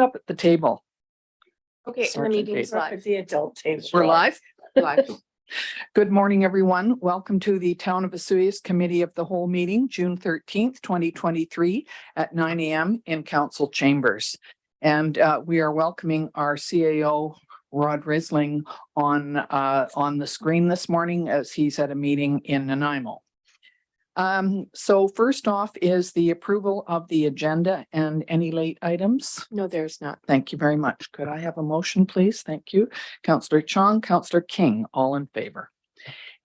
up at the table. Okay, and the Sergeant meeting's Bates. live. The adult table. We're live. Live. Good morning, everyone. Welcome to the Town of Vesuvius Committee of the Whole meeting, June 13th, 2023 at 9 a.m. in council chambers. And we are welcoming our CAO, Rod Risling, on the screen this morning as he's at a meeting in Nanaimo. So first off is the approval of the agenda and any late items. No, there's not. Thank you very much. Could I have a motion, please? Thank you. Councillor Chong, Councillor King, all in favor.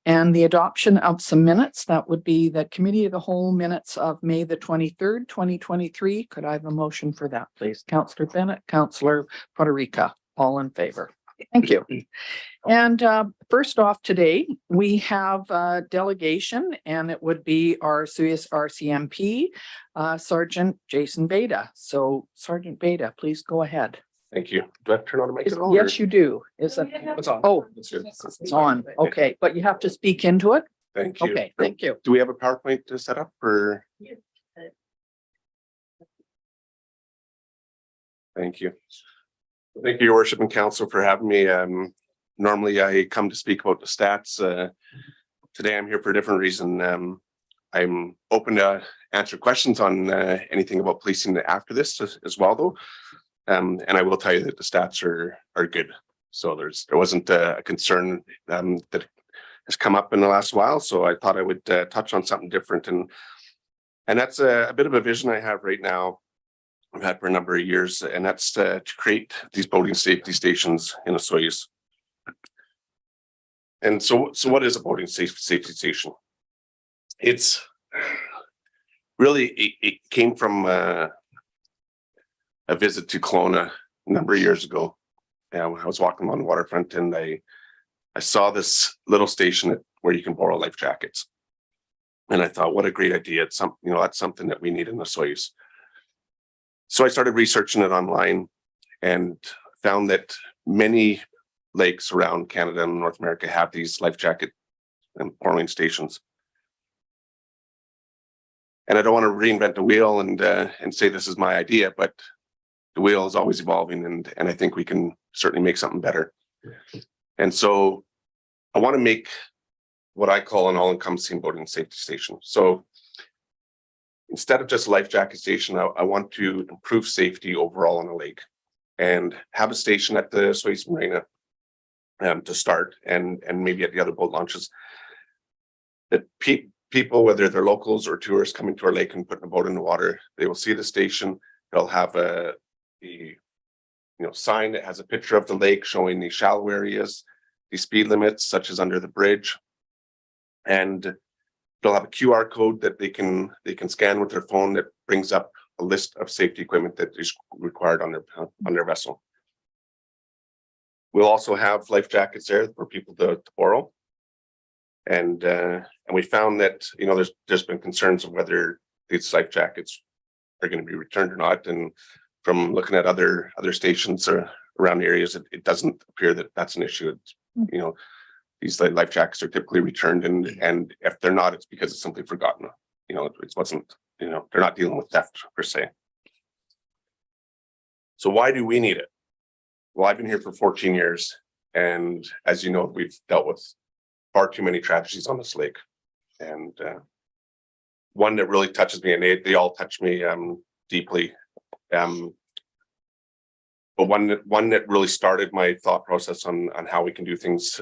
And the adoption of some minutes, that would be the Committee of the Whole minutes of May the 23rd, 2023. Could I have a motion for that, please? Councillor Bennett, Councillor Poderica, all in favor. Thank you. And first off today, we have a delegation, and it would be our Vesuvius RCMP, Sergeant Jason Beta. So Sergeant Beta, please go ahead. Thank you. Do I have to turn on the mic at all? Yes, you do. Is it? It's on. Oh, That's good. it's on. Okay, but you have to speak into it. Thank you. Okay, thank you. Do we have a PowerPoint to set up or? Thank you. Thank you, Your Worship and Council, for having me. Normally I come to speak about the stats. Today I'm here for a different reason. I'm open to answer questions on anything about policing after this as well, though. And I will tell you that the stats are good. So there wasn't a concern that has come up in the last while. So I thought I would touch on something different, and that's a bit of a vision I have right now. I've had for a number of years, and that's to create these boating safety stations in Vesuvius. And so what is a boating safety station? It's really, it came from a visit to Kelowna a number of years ago. When I was walking on the waterfront, and I saw this little station where you can borrow life jackets. And I thought, what a great idea. It's that's something that we need in Vesuvius. So I started researching it online and found that many lakes around Canada and North America have these life jacket and borrowing stations. And I don't want to reinvent the wheel and say this is my idea, but the wheel is always evolving, and I think we can certainly make something better. And so I want to make what I call an all-encompassing boating safety station. So instead of just a life jacket station, I want to improve safety overall on the lake and have a station at the Vesuvius Marina to start, and maybe at the other boat launches, that people, whether they're locals or tourists coming to our lake and putting a boat in the water, they will see the station. They'll have the sign that has a picture of the lake showing the shallow areas, the speed limits, such as under the bridge, and they'll have a QR code that they can scan with their phone that brings up a list of safety equipment that is required on their vessel. We'll also have life jackets there for people to borrow, and we found that there's been concerns of whether these life jackets are going to be returned or not. And from looking at other stations around the areas, it doesn't appear that that's an issue. These life jackets are typically returned, and if they're not, it's because it's simply forgotten. It wasn't. They're not dealing with theft per se. So why do we need it? Well, I've been here for 14 years, and as you know, we've dealt with far too many tragedies on this lake, and one that really touches me, and they all touch me deeply. But one that really started my thought process on how we can do things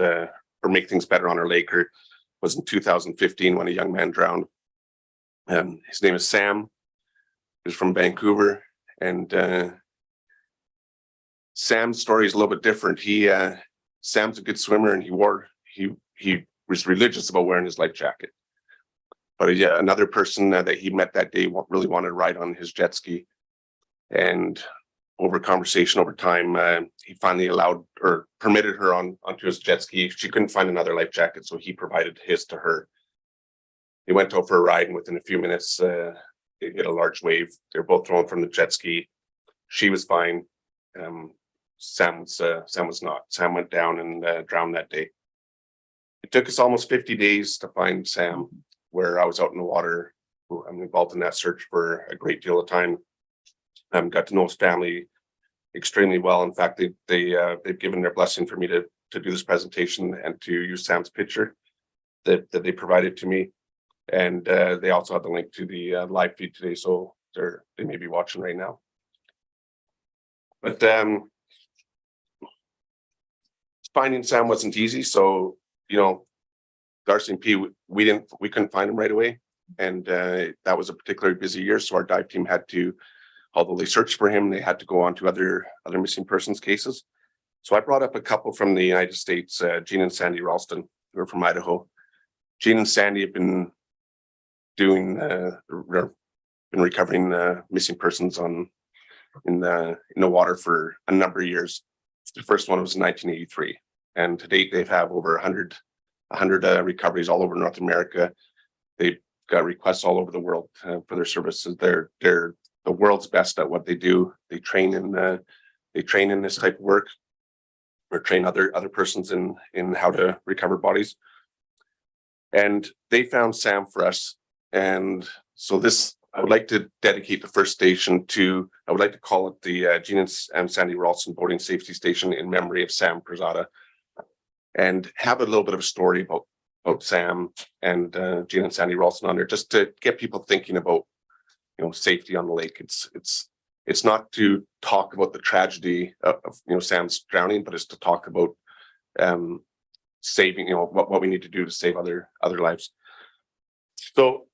or make things better on our lake was in 2015 when a young man drowned. His name is Sam. He's from Vancouver, and Sam's story is a little bit different. Sam's a good swimmer, and he was religious about wearing his life jacket. But another person that he met that day really wanted to ride on his jet ski, and over conversation over time, he finally allowed or permitted her onto his jet ski. She couldn't find another life jacket, so he provided his to her. They went out for a ride, and within a few minutes, they hit a large wave. They were both thrown from the jet ski. She was fine. Sam was not. Sam went down and drowned that day. It took us almost 50 days to find Sam, where I was out in the water. I'm involved in that search for a great deal of time. Got to know his family extremely well. In fact, they've given their blessing for me to do this presentation and to use Sam's picture that they provided to me. And they also have the link to the live feed today, so they may be watching right now. But finding Sam wasn't easy. So, you know, Darcy and P, we couldn't find him right away. And that was a particularly busy year. So our dive team had to, although they searched for him, they had to go on to other missing persons cases. So I brought up a couple from the United States, Gene and Sandy Ralston, who are from Idaho. Gene and Sandy have been recovering missing persons in the water for a number of years. The first one was in 1983, and to date they've have over 100 recoveries all over North America. They've got requests all over the world for their services. They're the world's best at what they do. They train in this type of work, or train other persons in how to recover bodies. And they found Sam for us. And so I would like to dedicate the first station to, I would like to call it the Gene and Sandy Ralston Boating Safety Station in memory of Sam Perzada, and have a little bit of a story about Sam and Gene and Sandy Ralston on there, just to get people thinking about, you know, safety on the lake. It's not to talk about the tragedy of you know, Sam's drowning, but it's to talk about saving, you know, what we need to do to save other lives. So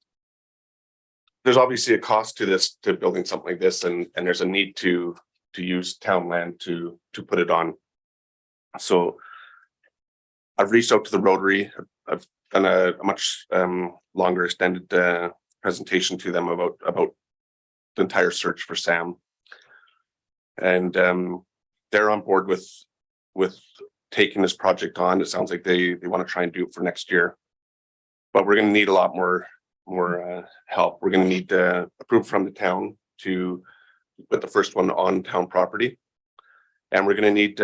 there's obviously a cost to this, to building something like this, and there's a need to use town land to put it on. So I've reached out to the Rotary. I've done a much longer extended presentation to them about the entire search for Sam, and they're on board with taking this project on. It sounds like they want to try and do it for next year, but we're going to need a lot more help. We're going to need approval from the town to put the first one on town property, and we're going to need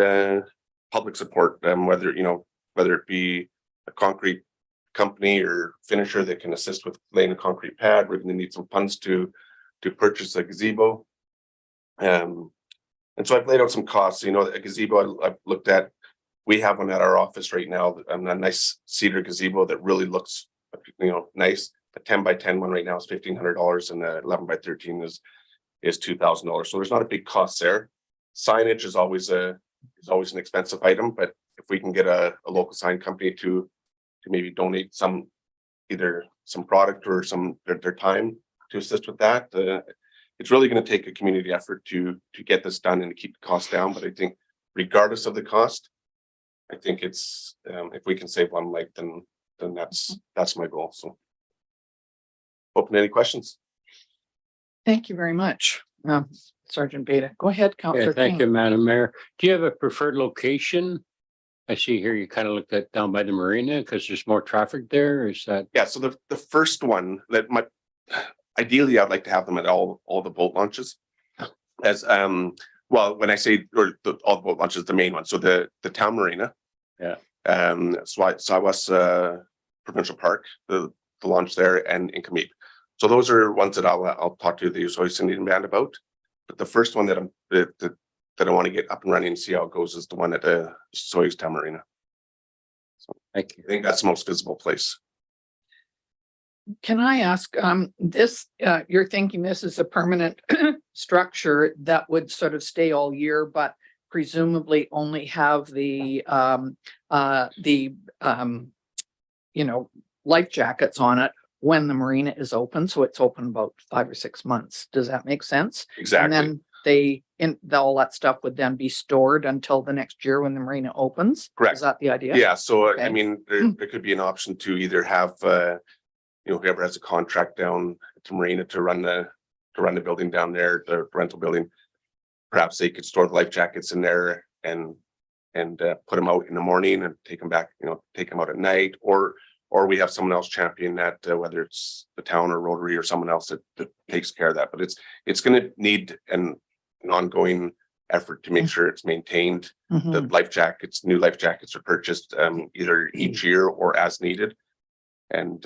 public support, whether it be a concrete company or finisher that can assist with laying a concrete pad. We're going to need some funds to purchase a gazebo, and so I've laid out some costs. You know, a gazebo I've looked at. We have one at our office right now, a nice cedar gazebo that really looks, you know, nice. A 10 by 10 one right now is $1,500, and the 11 by 13 is $2,000. So there's not a big cost there. Signage is always an expensive item, but if we can get a local sign company to maybe donate either some product or their time to assist with that, it's really going to take a community effort to get this done and to keep the cost down. But I think regardless of the cost, I think it's if we can save one life, then that's my goal. So open to any questions. Thank you very much, Sergeant Beta. Go ahead, Councillor Yeah, thank King. you, Madam Mayor. Do you have a preferred location? I see here you kind of looked at down by the marina because there's more traffic there. Is that? Yeah. So the first one that ideally I'd like to have them at all the boat launches, as well, when I say all the boat launches, the main one. So the town marina. Yeah. Sawas Provincial Park, the launch there, and in Kamip. So those are ones that I'll talk to the Osoyoos Indian Band about. But the first one that I want to get up and running and see how it goes is the one at the Osoyoos Town Marina. So Thank you. I think that's the most visible place. Can I ask, you're thinking this is a permanent structure that would sort of stay all year, but presumably only have the life jackets on it when the marina is open. So it's open about 5 or 6 months. Does that make sense? Exactly. And then all that stuff would then be stored until the next year when the marina opens. Correct. Is that the idea? Yeah. So Okay. I mean, there could be an option to either have whoever has a contract down to marina to run the building down there, the rental building, perhaps they could store the life jackets in there and put them out in the morning and take them back, take them out at night, or we have someone else champion that, whether it's the town or Rotary or someone else that takes care of that. But it's going to need an ongoing effort to make sure it's maintained. Mhm. The new life jackets are purchased either each year or as needed. And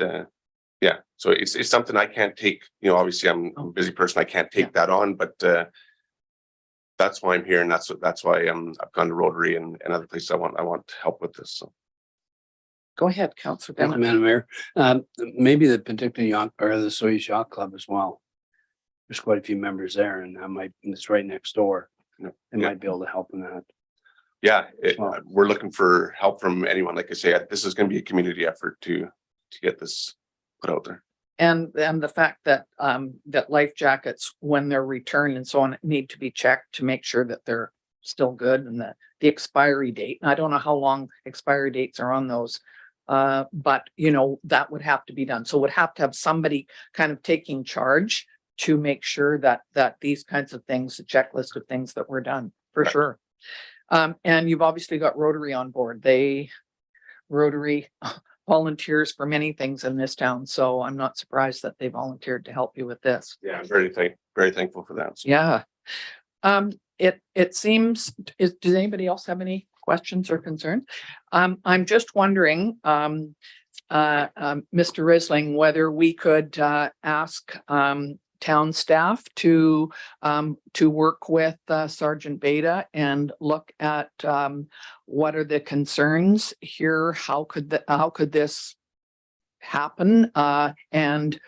yeah, so it's something I can't take, obviously I'm a busy person, I can't take that on, but that's why I'm here, and that's why I've gone to Rotary and other places. I want help with this. So Go ahead, Councillor Thank you, Bennett. Madam Mayor. Maybe the Penticton Yacht or the Soyuz Yacht Club as well. There's quite a few members there, and it's right next door. Yeah. They might be able to help in that. yeah, Wow. we're looking for help from anyone. Like I say, this is going to be a community effort to get this put out there. And the fact that that life jackets, when they're returned and so on, need to be checked to make sure that they're still good, and the expiry date. I don't know how long expiry dates are on those. But you know, that would have to be done. So would have to have somebody kind of taking charge to make sure that these kinds of things, the checklist of things that were done, for Correct. sure. And you've obviously got Rotary on board. Rotary volunteers for many things in this town, so I'm not surprised that they volunteered to help you with this. Yeah, I'm very thankful for that. So, Yeah. It seems, does anybody else have any questions or concerns? I'm just wondering, Mr. Risling, whether we could ask town staff to work with Sergeant Beta and look at what are the concerns here? How could this happen, and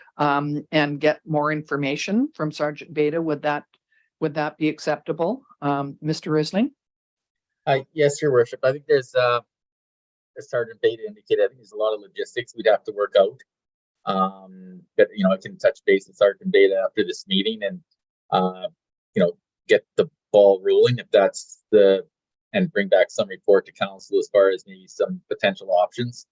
get more information from Sergeant Beta? Would that be acceptable, Mr. Risling? Yes, Your Worship. I think there's, as Sergeant Beta indicated, I think there's a lot of logistics we'd have to work out. But you know, I can touch base with Sergeant Beta after this meeting and you know, get the ball rolling if that's and bring back some report to council as far as maybe some potential options.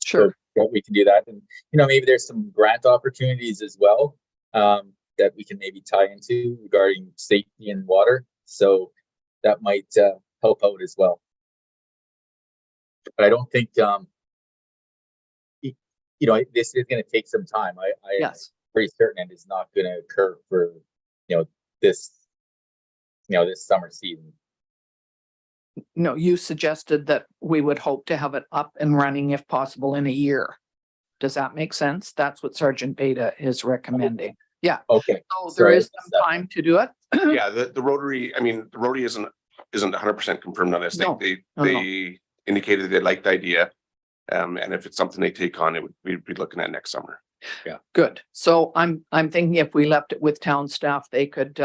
Sure. So what we can do that, and you know, maybe there's some grant opportunities as well that we can maybe tie into regarding safety and water. So that might help out as well. But I don't think you know, this is going to take some time. I'm Yes. pretty certain it is not going to occur for this summer season. No, you suggested that we would hope to have it up and running if possible in a year. Does that make sense? That's what Sergeant Beta is recommending. Okay. So there Sorry, is some time to do it. yeah, the Rotary. I mean, the Rotary isn't 100% confirmed on this. No. They indicated they liked the idea, and if it's something they take on, we'd be looking at next summer. Good. So I'm thinking if we left it with town staff, they could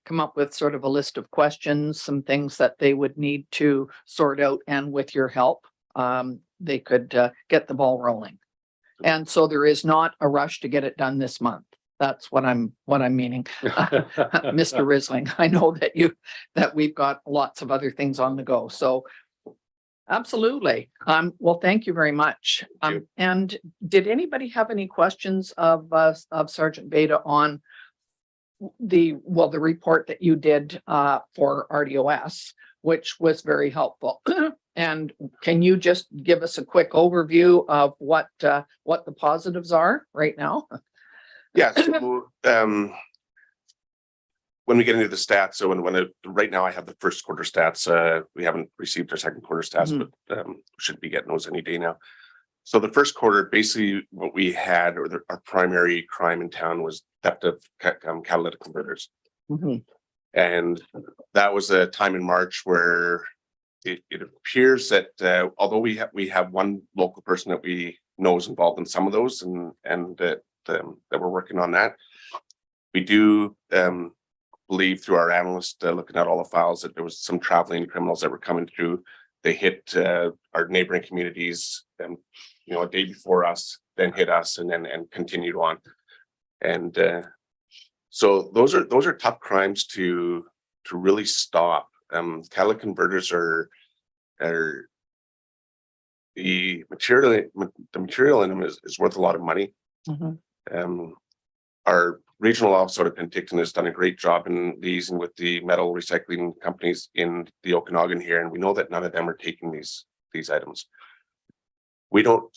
come up with sort of a list of questions, some things that they would need to sort out, and with your help, they could get the ball rolling. And so there is not a rush to get it done this month. That's what I'm meaning. Mr. Risling, I know that we've got lots of other things on the go. So absolutely. Well, thank you very much. Thank you. And did anybody have any questions of Sergeant Beta on the report that you did for RDOS, which was very helpful? And can you just give us a quick overview of what the positives are right now? Yeah. So, when we get into the stats, so right now I have the first quarter stats. We haven't received our second quarter stats, but should be getting those any day now. So the first quarter, basically what we had, or our primary crime in town, was theft of catalytic converters. Mhm. And that was a time in March where it appears that although we have one local person that we know is involved in some of those, and that we're working on that, we do believe through our analyst looking at all the files that there was some traveling criminals that were coming through. They hit our neighboring communities, a day before us, then hit us, and continued on. And so those are tough crimes to really stop. Catalytic converters are the material in them is worth a lot of money. Mhm. Our regional office out of Penticton has done a great job in liaising with the metal recycling companies in the Okanagan here, and we know that none of them are taking these items. We don't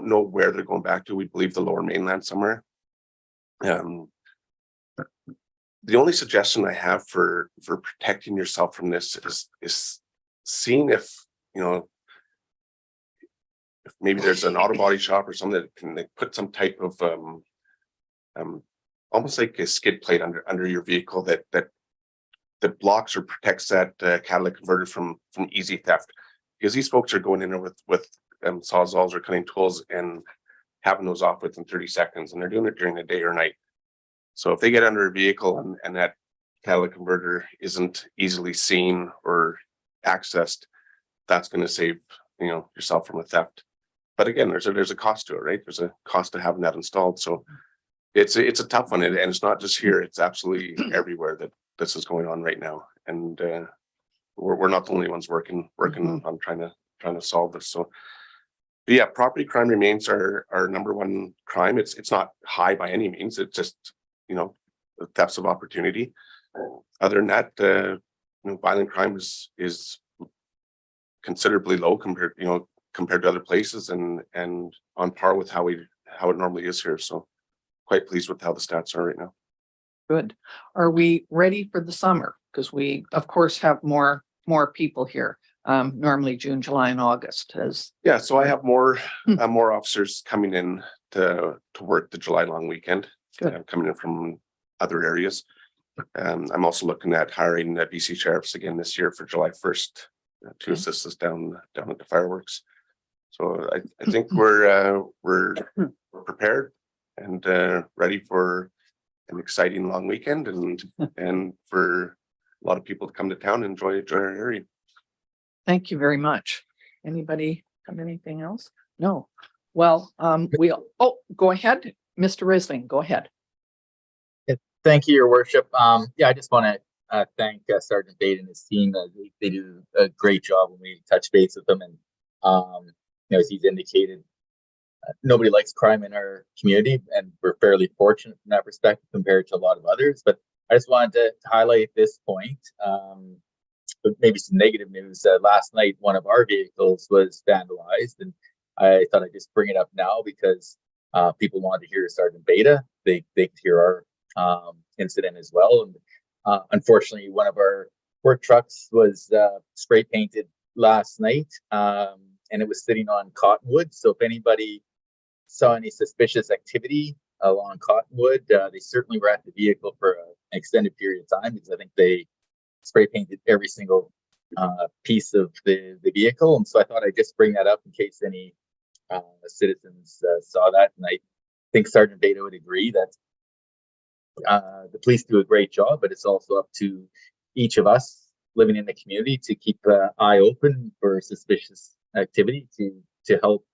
know where they're going back to. We believe the Lower Mainland somewhere. The only suggestion I have for protecting yourself from this is seeing if maybe there's an auto body shop or something that can put some type of almost like a skid plate under your vehicle that that blocks or protects that catalytic converter from easy theft. Because these folks are going in there with sawzalls or cutting tools and having those off within 30 seconds, and they're doing it during the day or night. So if they get under a vehicle and that catalytic converter isn't easily seen or accessed, that's going to save yourself from a theft. But again, there's a cost to it, right? There's a cost to having that installed. So it's a tough one, and it's not just here. It's absolutely everywhere that this is going on right now, and we're not the only ones working on trying to solve this. So, but yeah, property crime remains our number one crime. It's not high by any means. It's just the thefts of opportunity. Other than that, violent crime is considerably low compared to other places, and on par with how it normally is here. So quite pleased with how the stats are right now. Good. Are we ready for the summer? Because we, of course, have more people here. Normally June, July, and August Yeah, so I have more officers coming in to work the July long weekend. Good. Coming in from other areas. I'm also looking at hiring BC sheriffs again this year for July 1st to assist us down at the fireworks. So I think we're prepared and ready for an exciting long weekend and for a lot of people to come to town and enjoy our area. Thank you very much. Anybody have anything else? No. Well, go ahead, Mr. Risling, go ahead. Thank you, Your Worship. Yeah, I just want to thank Sergeant Bate and his team. They do a great job when we touch base with them. And as he's indicated, nobody likes crime in our community, and we're fairly fortunate from that perspective compared to a lot of others. But I just wanted to highlight this point. But maybe some negative news. Last night, one of our vehicles was vandalized, and I thought I'd just bring it up now because people wanted to hear Sergeant Beta. They could hear our incident as well. And unfortunately, one of our work trucks was spray painted last night, and it was sitting on Cottonwood. So if anybody saw any suspicious activity along Cottonwood, they certainly were at the vehicle for an extended period of time, because I think they spray painted every single piece of the vehicle. And so I thought I'd just bring that up in case any citizens saw that. And I think Sergeant Beta would agree that the police do a great job, but it's also up to each of us living in the community to keep an eye open for suspicious activity to help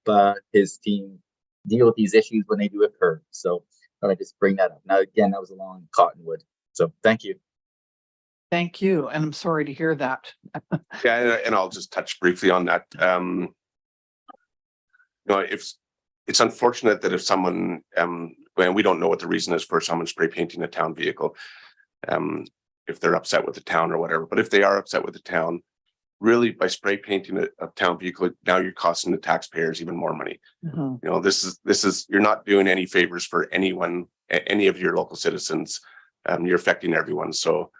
his team deal with these issues when they do occur. So I just bring that up. Now, again, that was along Cottonwood. So thank you. Thank you. And I'm sorry to hear that. Yeah, and I'll just touch briefly on that. If it's unfortunate that if someone, when we don't know what the reason is for someone spray painting a town vehicle, if they're upset with the town or whatever, but if they are upset with the town, really by spray painting a town vehicle, now you're costing the taxpayers even more money. Mhm. This is you're not doing any favors for anyone, any of your local citizens. You're affecting everyone. So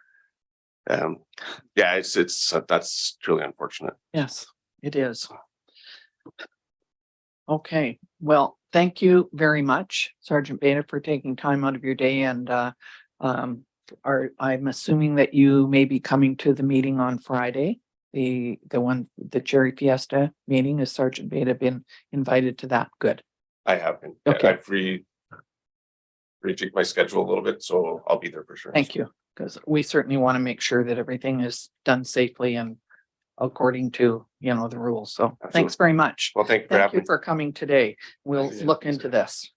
yeah, that's truly unfortunate. Yes, it is. Okay, well, thank you very much, Sergeant Beta, for taking time out of your day. And I'm assuming that you may be coming to the meeting on Friday, the Cherry Fiesta meeting. Has Sergeant Beta been invited to that? Good. I have been. Okay. I've rejig my schedule a little bit, so I'll be there for sure. Thank you, because we certainly want to make sure that everything is done safely and according to, the rules. So thanks very much. Well, thank you for Thank having you me. for coming today. We'll Yeah. look into this.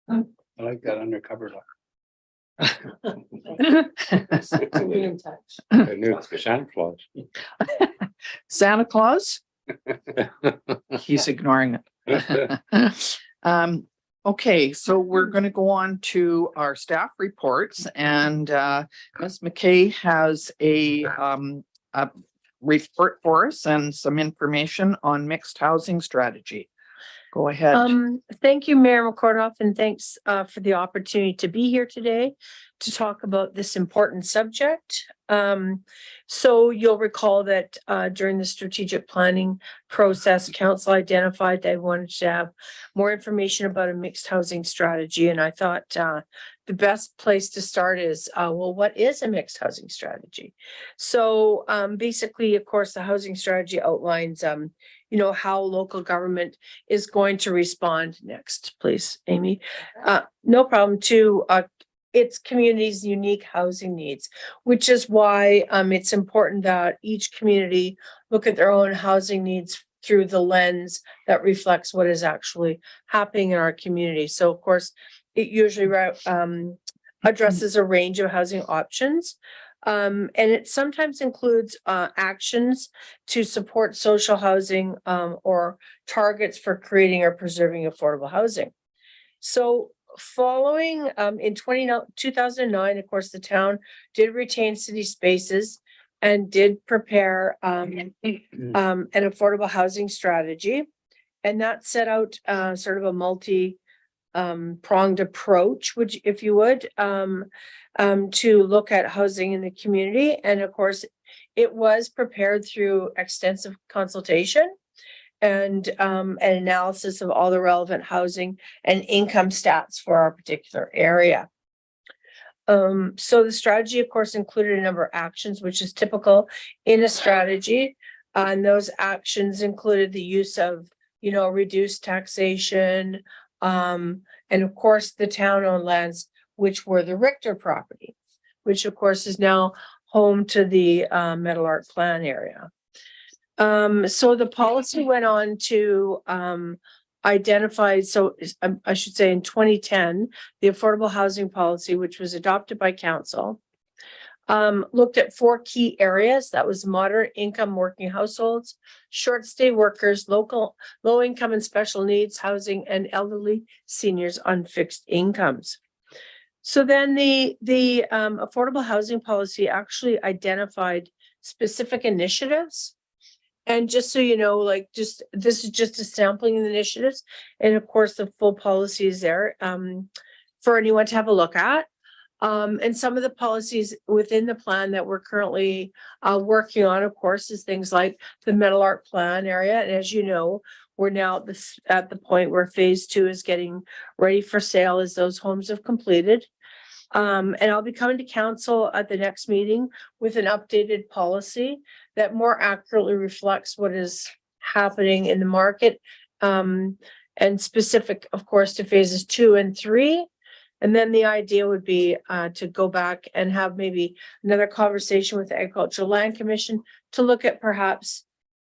I like that undercover look. Be in touch. I knew it's Santa Claus. Santa Claus? He's ignoring it. Okay, so we're going to go on to our staff reports, and Ms. McKay has a report for us and some information on mixed housing strategy. Go ahead. Thank you, Mayor McCordoff, and thanks for the opportunity to be here today. to talk about this important subject. So you'll recall that during the strategic planning process, council identified they wanted to have more information about a mixed housing strategy. And I thought the best place to start is, well, what is a mixed housing strategy? So basically, of course, the housing strategy outlines, how local government is going to respond. Next, please, Amy. No problem. To its community's unique housing needs, which is why it's important that each community look at their own housing needs through the lens that reflects what is actually happening in our community. So of course, it usually addresses a range of housing options. And it sometimes includes actions to support social housing or targets for creating or preserving affordable housing. So following in 2009, of course, the town did retain city spaces and did prepare an affordable housing strategy. And that set out sort of a multi-pronged approach, which, if you would, to look at housing in the community. And of course, it was prepared through extensive consultation and an analysis of all the relevant housing and income stats for our particular area. So the strategy, of course, included a number of actions, which is typical in a strategy. And those actions included the use of, reduced taxation, and of course, the town-owned lands, which were the Richter property, which of course is now home to the Meadowlark Plan area. So the policy went on to identify, so I should say in 2010, the affordable housing policy, which was adopted by council, looked at 4 key areas. That was moderate income working households, short stay workers, low income and special needs housing, and elderly seniors on fixed incomes. So then the affordable housing policy actually identified specific initiatives. And just so you know, this is just a sampling of the initiatives. And of course, the full policy is there for anyone to have a look at. And some of the policies within the plan that we're currently working on, of course, is things like the Meadowlark Plan area. And as you know, we're now at the point where phase 2 is getting ready for sale as those homes have completed. And I'll be coming to council at the next meeting with an updated policy that more accurately reflects what is happening in the market, and specific, of course, to phases 2 and 3. And then the idea would be to go back and have maybe another conversation with the Agricultural Land Commission to look at perhaps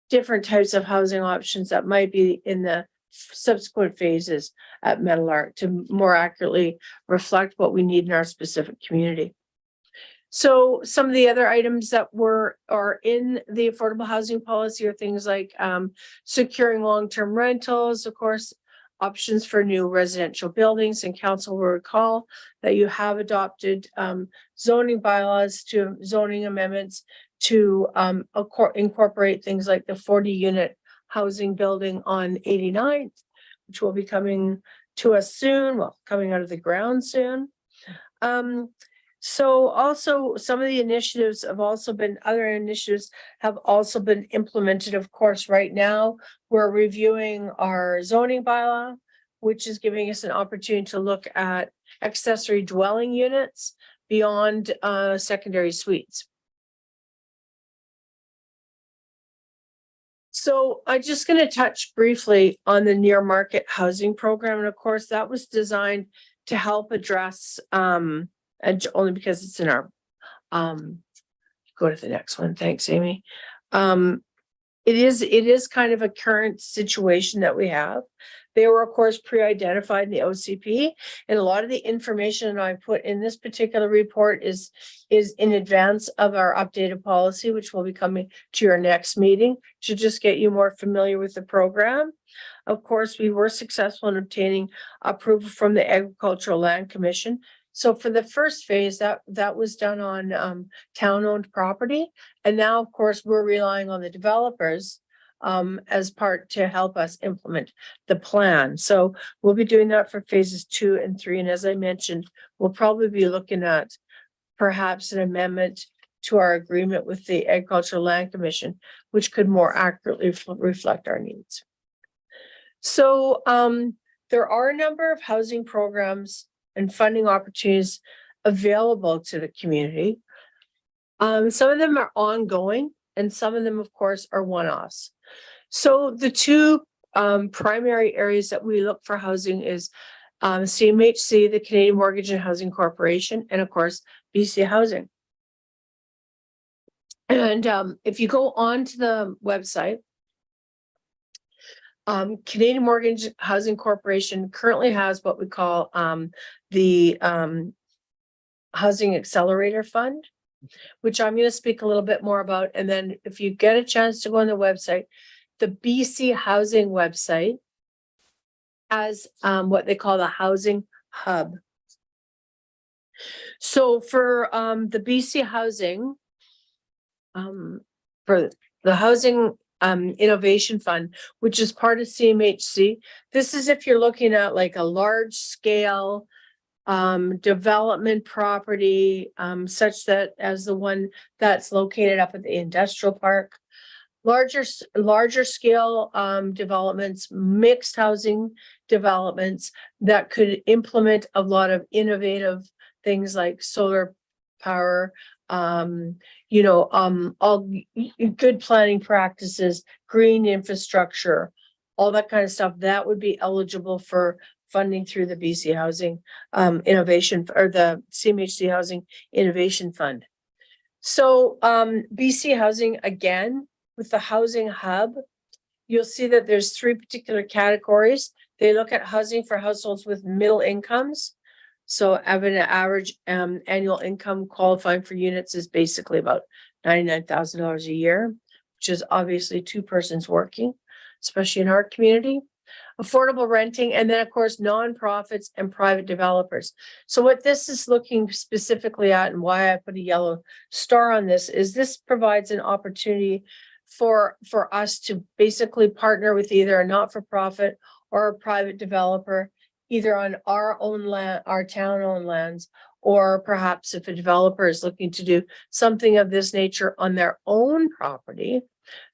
different types of housing options that might be in the subsequent phases at Meadowlark to more accurately reflect what we need in our specific community. So some of the other items that are in the affordable housing policy are things like securing long-term rentals, of course, options for new residential buildings, and council will recall that you have adopted zoning bylaws to zoning amendments to incorporate things like the 40-unit housing building on 89th, which will be coming to us soon, coming out of the ground soon. So also some of the initiatives have also been, other initiatives have also been implemented. Of course, right now we're reviewing our zoning bylaw, which is giving us an opportunity to look at accessory dwelling units beyond secondary suites. So I'm just going to touch briefly on the near market housing program. And of course, that was designed to help address, and only because it's in our, go to the next one. Thanks, Amy. It is kind of a current situation that we have. They were, of course, pre-identified in the OCP, and a lot of the information I put in this particular report is in advance of our updated policy, which will be coming to your next meeting to just get you more familiar with the program. Of course, we were successful in obtaining approval from the Agricultural Land Commission. So for the first phase, that was done on town-owned property. And now, of course, we're relying on the developers as part to help us implement the plan. So we'll be doing that for phases 2 and 3. And as I mentioned, we'll probably be looking at perhaps an amendment to our agreement with the Agricultural Land Commission, which could more accurately reflect our needs. So there are a number of housing programs and funding opportunities available to the community. Some of them are ongoing and some of them, of course, are one-offs. So the two primary areas that we look for housing is CMHC, the Canadian Mortgage and Housing Corporation, and of course, BC Housing. And if you go on to the website, Canadian Mortgage Housing Corporation currently has what we call the Housing Accelerator Fund, which I'm going to speak a little bit more about. And then if you get a chance to go on the website, the BC Housing website has what they call the Housing Hub. So for the BC Housing, for the Housing Innovation Fund, which is part of CMHC, this is if you're looking at like a large scale development property, such that as the one that's located up at the industrial park, larger scale developments, mixed housing developments that could implement a lot of innovative things like solar power, all good planning practices, green infrastructure, all that kind of stuff, that would be eligible for funding through the BC Housing Innovation, or the CMHC Housing Innovation Fund. So BC Housing, again, with the Housing Hub, you'll see that there's 3 particular categories. They look at housing for households with middle incomes. So having an average annual income qualifying for units is basically about $99,000 a year, which is obviously 2 persons working, especially in our community. Affordable renting, and then of course, nonprofits and private developers. So what this is looking specifically at, and why I put a yellow star on this, is this provides an opportunity for us to basically partner with either a not-for-profit or a private developer, either on our own land, our town-owned lands, or perhaps if a developer is looking to do something of this nature on their own property,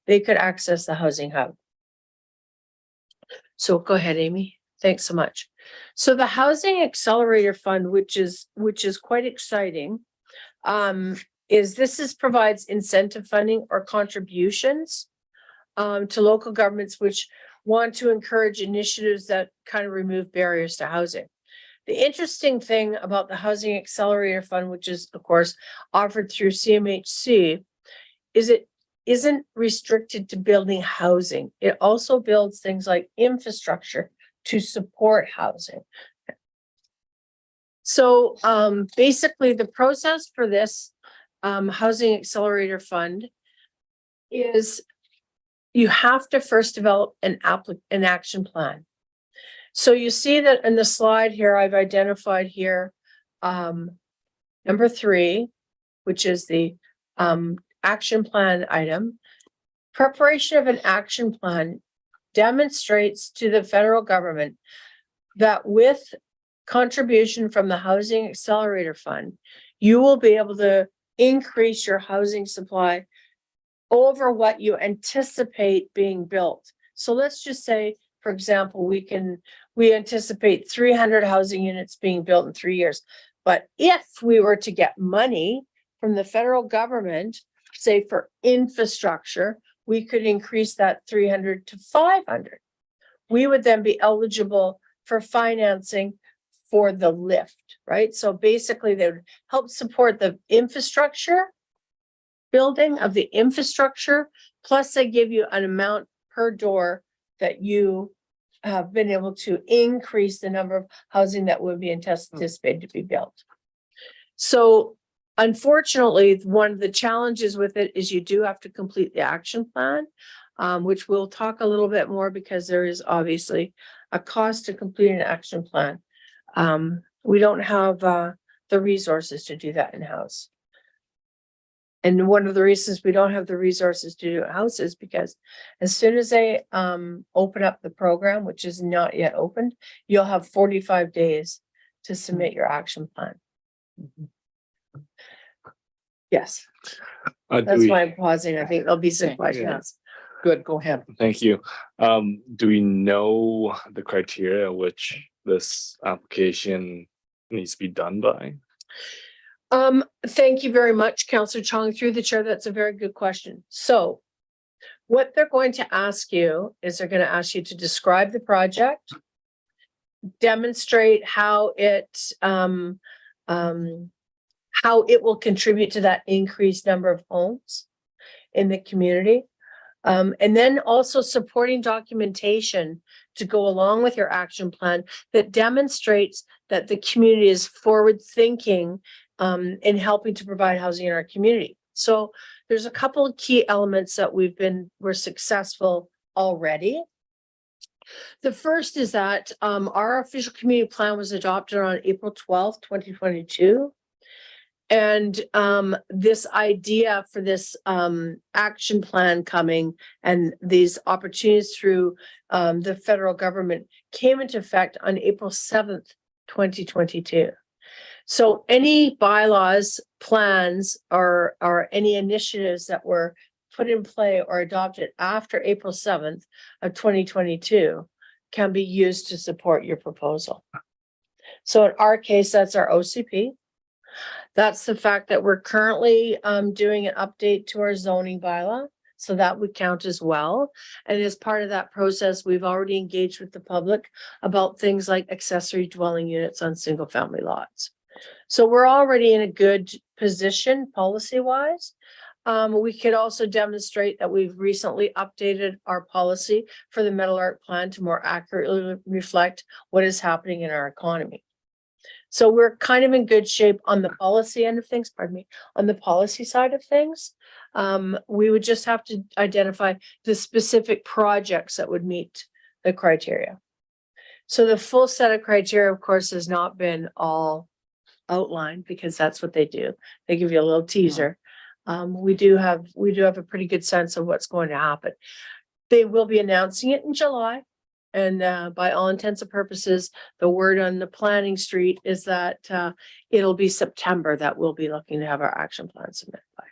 they could access the Housing Hub. So go ahead, Amy. Thanks so much. So the Housing Accelerator Fund, which is quite exciting, provides incentive funding or contributions to local governments which want to encourage initiatives that kind of remove barriers to housing. The interesting thing about the Housing Accelerator Fund, which is of course offered through CMHC, is it isn't restricted to building housing. It also builds things like infrastructure to support housing. So basically the process for this Housing Accelerator Fund is you have to first develop an action plan. So you see that in the slide here, I've identified here number 3, which is the action plan item. Preparation of an action plan demonstrates to the federal government that with contribution from the Housing Accelerator Fund, you will be able to increase your housing supply over what you anticipate being built. So let's just say, for example, we anticipate 300 housing units being built in 3 years. But if we were to get money from the federal government, say for infrastructure, we could increase that 300 to 500. We would then be eligible for financing for the lift, right? So basically they would help support the infrastructure, building of the infrastructure, plus they give you an amount per door that you have been able to increase the number of housing that would be anticipated to be built. So unfortunately, one of the challenges with it is you do have to complete the action plan, which we'll talk a little bit more because there is obviously a cost to complete an action plan. We don't have the resources to do that in-house. And one of the reasons we don't have the resources to do houses, because as soon as they open up the program, which is not yet opened, you'll have 45 days to submit your action plan. Yes, Do that's we- why I'm pausing. I think there'll be some Okay, questions. Good, go ahead. Thank you. Do we know the criteria which this application needs to be done by? Thank you very much, Councillor Chong, through the chair. That's a very good question. So what they're going to ask you is they're going to ask you to describe the project, demonstrate how it will contribute to that increased number of homes in the community. And then also supporting documentation to go along with your action plan that demonstrates that the community is forward thinking in helping to provide housing in our community. So there's a couple of key elements that we're successful already. The first is that our official community plan was adopted on April 12th, 2022. And this idea for this action plan coming and these opportunities through the federal government came into effect on April 7th, 2022. So any bylaws, plans, or any initiatives that were put in play or adopted after April 7th of 2022 can be used to support your proposal. So in our case, that's our OCP. That's the fact that we're currently doing an update to our zoning bylaw. So that would count as well. And as part of that process, we've already engaged with the public about things like accessory dwelling units on single family lots. So we're already in a good position policy wise. We could also demonstrate that we've recently updated our policy for the Metal Art plan to more accurately reflect what is happening in our economy. So we're kind of in good shape on the policy end of things, pardon me, on the policy side of things. We would just have to identify the specific projects that would meet the criteria. So the full set of criteria, of course, has not been all outlined because that's what they do. They give you a little teaser. We do have a pretty good sense of what's going to happen. They will be announcing it in July. And by all intents and purposes, the word on the planning street is that it'll be September that we'll be looking to have our action plan submitted by.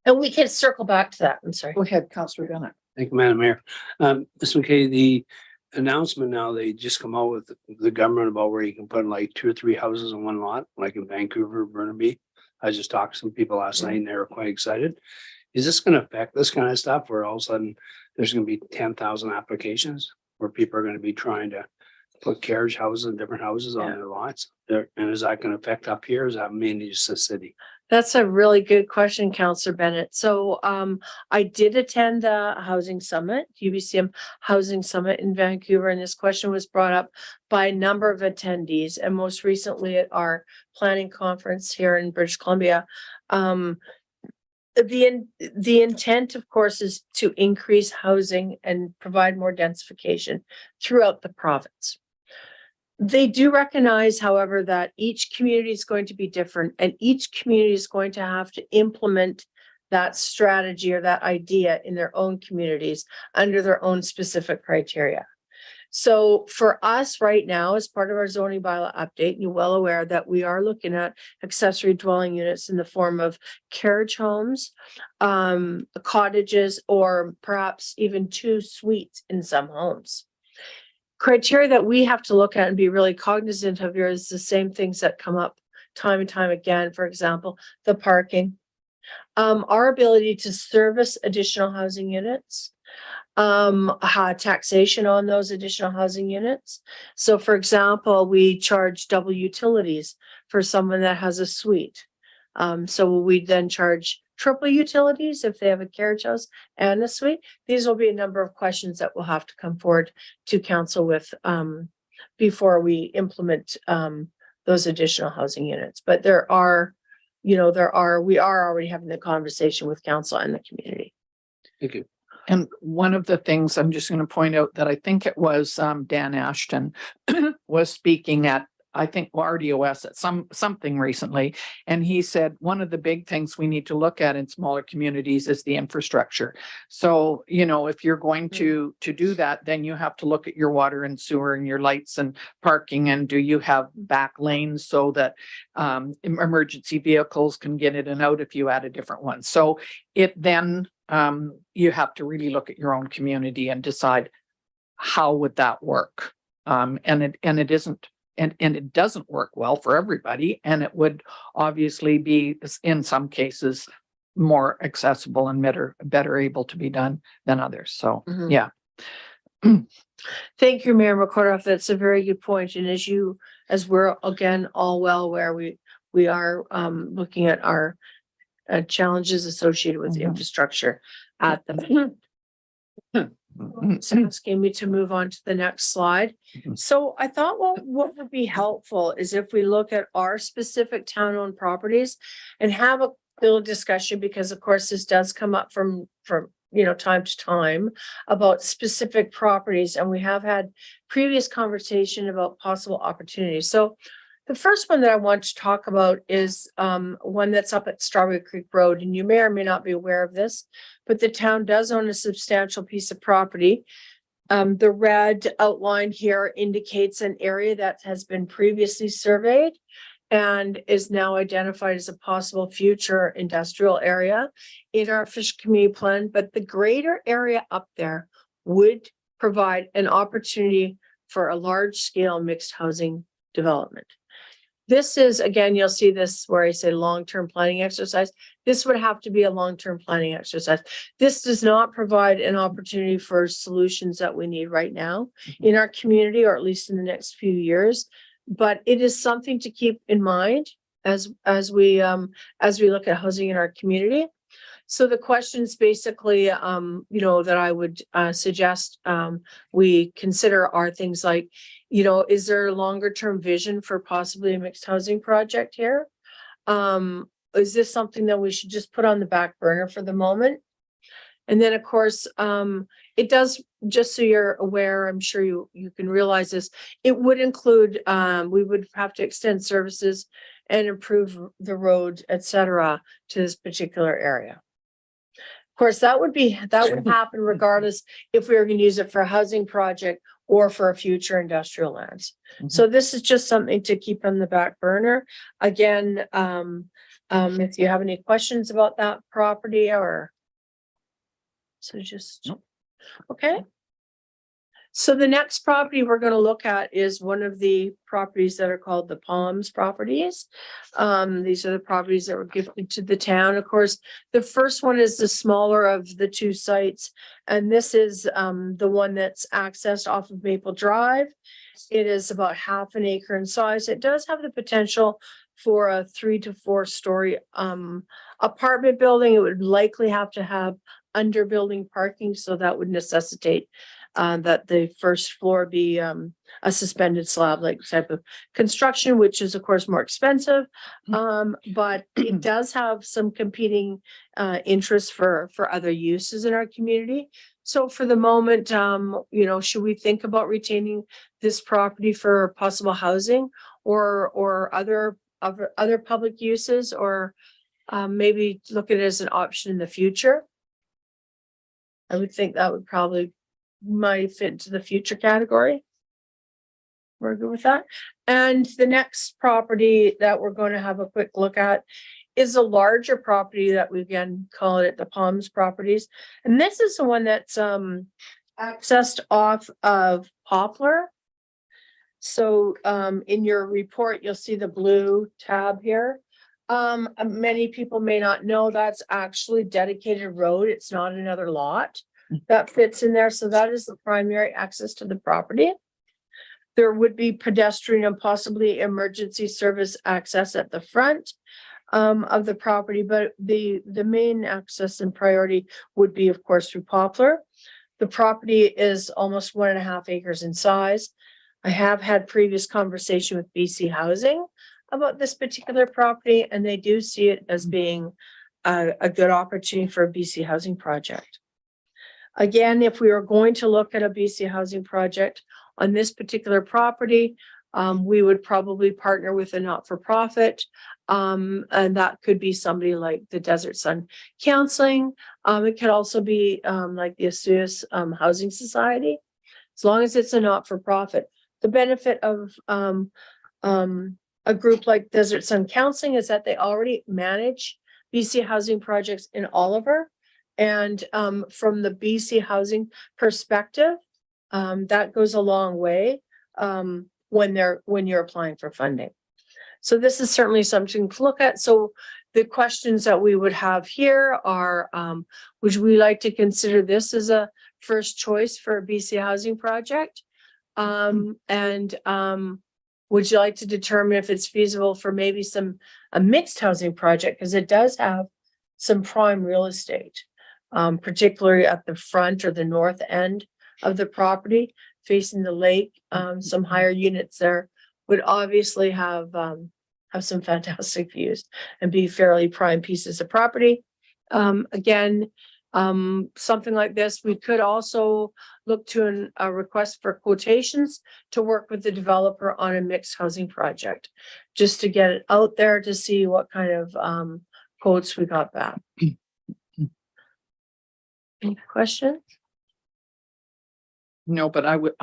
And we can circle back to that. I'm sorry. Go ahead, Councillor Bennett. Thank you, Madam Mayor. Ms. McKay, the announcement now, they just come out with the government about where you can put like 2 or 3 houses in one lot, like in Vancouver, Burnaby. I just talked to some people last night and they were quite excited. Is this going to affect this kind of stuff where all of a sudden there's going to be 10,000 applications where people are going to be trying to put carriage houses and different houses on their lots? And is that going to affect up here? Is that mainly just the city? That's a really good question, Councillor Bennett. So I did attend the housing summit, UBCM Housing Summit in Vancouver, and this question was brought up by a number of attendees, and most recently at our planning conference here in British Columbia. The intent, of course, is to increase housing and provide more densification throughout the province. They do recognize, however, that each community is going to be different and each community is going to have to implement that strategy or that idea in their own communities under their own specific criteria. So for us right now, as part of our zoning bylaw update, you're well aware that we are looking at accessory dwelling units in the form of carriage homes, cottages, or perhaps even 2 suites in some homes. Criteria that we have to look at and be really cognizant of here is the same things that come up time and time again. For example, the parking, our ability to service additional housing units, taxation on those additional housing units. So for example, we charge double utilities for someone that has a suite. So we then charge triple utilities if they have a carriage house and a suite. These will be a number of questions that will have to come forward to council with before we implement those additional housing units. But we are already having the conversation with council and the community. Thank you. And one of the things I'm just going to point out that I think it was Dan Ashton was speaking at I think RDOS at something recently. And he said, one of the big things we need to look at in smaller communities is the infrastructure. So, you know, if you're going to do that, then you have to look at your water and sewer and your lights and parking. And do you have back lanes so that emergency vehicles can get in and out if you add a different one? So it then you have to really look at your own community and decide how would that work. And it isn't. And it doesn't work well for everybody, and it would obviously be, in some cases, more accessible and better able to be done than others. So, Mhm. yeah. Thank you, Mayor McCorduff. That's a very good point. And as we're again all well aware, we are looking at our challenges associated with Mhm. infrastructure at the So asking me to move on to the next slide. Mhm. So I thought what would be helpful is if we look at our specific town-owned properties and have a little discussion, because of course this does come up from time to time about specific properties, and we have had previous conversation about possible opportunities. So the first one that I want to talk about is one that's up at Strawberry Creek Road, and you may or may not be aware of this, but the town does own a substantial piece of property. The red outline here indicates an area that has been previously surveyed and is now identified as a possible future industrial area in our fish community plan. But the greater area up there would provide an opportunity for a large scale mixed housing development. This is, again, you'll see this where I say long-term planning exercise. This would have to be a long-term planning exercise. This does not provide an opportunity for solutions that we need right now in our community, or at least in the next few years. But it is something to keep in mind as we look at housing in our community. So the questions basically, that I would suggest we consider are things like, is there a longer term vision for possibly a mixed housing project here? Is this something that we should just put on the back burner for the moment? And then, of course, it does, just so you're aware, I'm sure you can realize this, it would include, we would have to extend services and improve the road, et cetera, to this particular area. Of course, that would happen regardless if we were going to use it for a housing project or for a future industrial lands. Mhm. So this is just something to keep on the back burner. Again, if you have any questions about that property Nope. Okay. So the next property we're going to look at is one of the properties that are called the Palms properties. These are the properties that were gifted to the town. Of course, the first one is the smaller of the two sites, and this is the one that's accessed off of Maple Drive. It is about 1/2 an acre in size. It does have the potential for a 3 to 4 story apartment building. It would likely have to have under-building parking, so that would necessitate that the first floor be a suspended slab like type of construction, which is of course more expensive. But it does have some competing interests for other uses in our community. So for the moment, should we think about retaining this property for possible housing or other public uses, or maybe look at it as an option in the future? I would think that would probably might fit into the future category. We're good with that. And the next property that we're going to have a quick look at is a larger property that we again call it the Palms properties. And this is the one that's accessed off of Poplar. So in your report, you'll see the blue tab here. Many people may not know that's actually dedicated road. It's not another lot that fits in there. So that is the primary access to the property. There would be pedestrian and possibly emergency service access at the front of the property, but the main access and priority would be, of course, through Poplar. The property is almost 1.5 acres in size. I have had previous conversation with BC Housing about this particular property, and they do see it as being a good opportunity for a BC Housing project. Again, if we are going to look at a BC Housing project on this particular property, we would probably partner with a not-for-profit. And that could be somebody like the Desert Sun Counseling. It could also be like the Astuce Housing Society, as long as it's a not-for-profit. The benefit of a group like Desert Sun Counseling is that they already manage BC housing projects in Oliver. And from the BC housing perspective, that goes a long way when you're applying for funding. So this is certainly something to look at. So the questions that we would have here are, would we like to consider this as a first choice for a BC housing project? Would you like to determine if it's feasible for maybe a mixed housing project? Because it does have some prime real estate, particularly at the front or the north end of the property facing the lake. Some higher units there would obviously have some fantastic views and be fairly prime pieces of property. Again, something like this, we could also look to a request for quotations to work with the developer on a mixed housing project, just to get it out there to see what kind of quotes we got back. Any questions? No, but I would,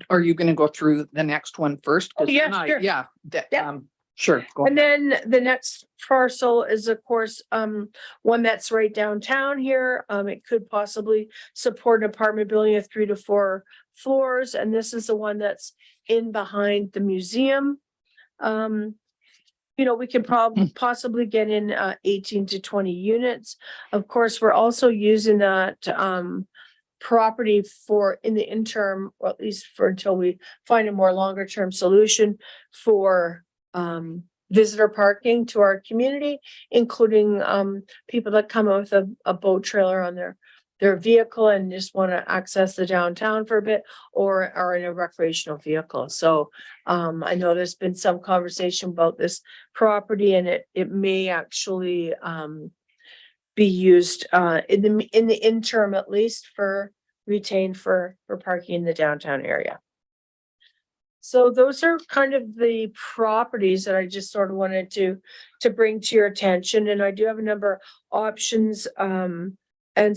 are you gonna go through the next one first? 'Cause Yeah, then I- sure. Yeah, Yeah. sure. Go And ahead. then the next parcel is, of course, one that's right downtown here. It could possibly support an apartment building of 3 to 4 floors. And this is the one that's in behind the museum. We could possibly get in 18 to 20 units. Of course, we're also using that property for in the interim, or at least for until we find a more longer term solution for visitor parking to our community, including people that come with a boat trailer on their vehicle and just want to access the downtown for a bit, or are in a recreational vehicle. So I know there's been some conversation about this property, and it may actually be used in the interim, at least retained for parking in the downtown area. So those are kind of the properties that I just sort of wanted to bring to your attention. And I do have a number of options and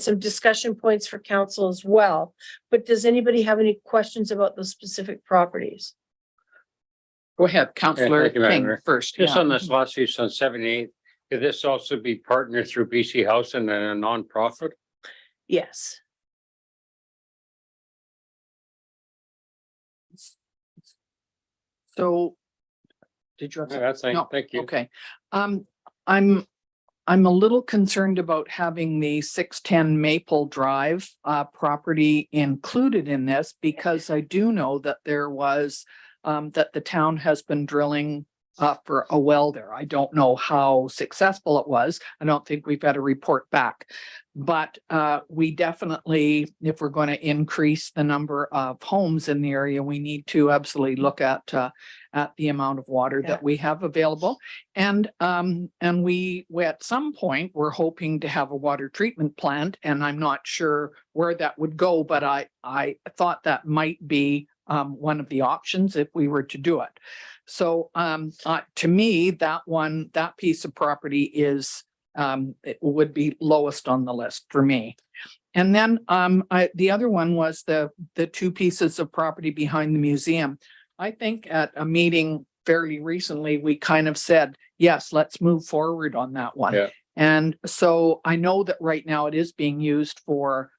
some discussion points for council as well. But does anybody have any questions about those specific properties? Go ahead, Councillor thank you, Madam King Mayor. first. Just yeah. on this last piece on 78, could this also be partnered through BC Housing and a nonprofit? Yes. So, did you have? Yeah, that's No, thank you. Okay. I'm a little concerned about having the 610 Maple Drive property included in this, because I do know that there was that the town has been drilling for a well there. I don't know how successful it was. I don't think we've had a report back. But we definitely, if we're going to increase the number of homes in the area, we need to absolutely look at the amount of water that we have available. And we at some point, we're hoping to have a water treatment plant, and I'm not sure where that would go, but I thought that might be one of the options if we were to do it. So to me, that piece of property is it would be lowest on the list for me. And then the other one was the 2 pieces of property behind the museum. I think at a meeting fairly recently, we kind of said, yes, let's move forward on that one. Yeah. And so I know that right now it is being used for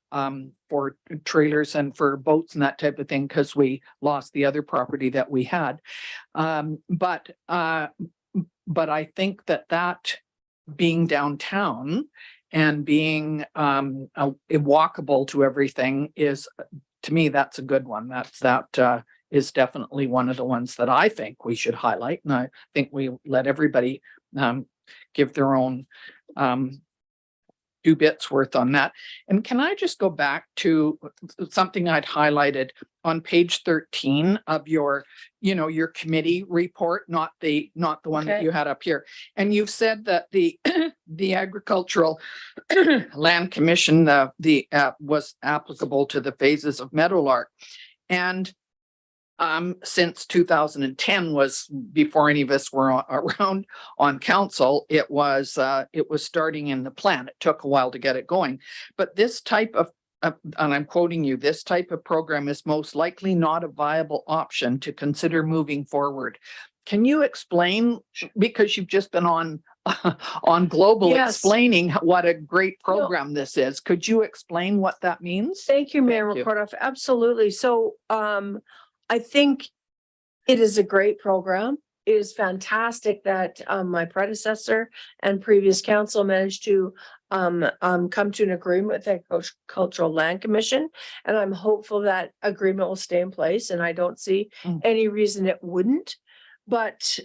trailers and for boats and that type of thing, because we lost the other property that we had. But I think that being downtown and being walkable to everything is, to me, that's a good one. That is definitely one of the ones that I think we should highlight. And I think we let everybody give their own 2 bits worth on that. And can I just go back to something I'd highlighted on page 13 of your committee report, not the one that Okay. you had up here. And you've said that the Agricultural Land Commission was applicable to the phases of Meadowlark. And since 2010 was before any of us were around on council, it was starting in the plan. It took a while to get it going. But this type of, and I'm quoting you, this type of program is most likely not a viable option to consider moving forward. Can you explain, because you've just been on Global Yes. explaining what a great program this is. Could you explain what that means? Thank you, Mayor Thank you. Recordoff. Absolutely. So I think it is a great program. It is fantastic that my predecessor and previous council managed to come to an agreement with the Agricultural Land Commission. And I'm hopeful that agreement will stay in place, and I don't see any reason it wouldn't. But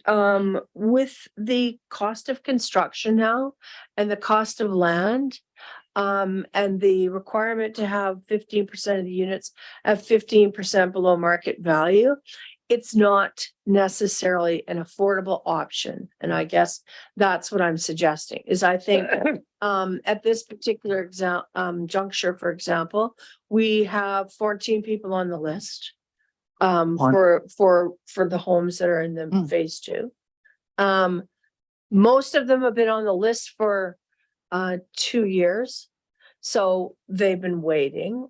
with the cost of construction now and the cost of land, and the requirement to have 15% of the units at 15% below market value, it's not necessarily an affordable option. And I guess that's what I'm suggesting is I think at this particular juncture, for example, we have 14 people on the list for the homes that are in the phase 2. Most of them have been on the list for 2 years. So they've been waiting.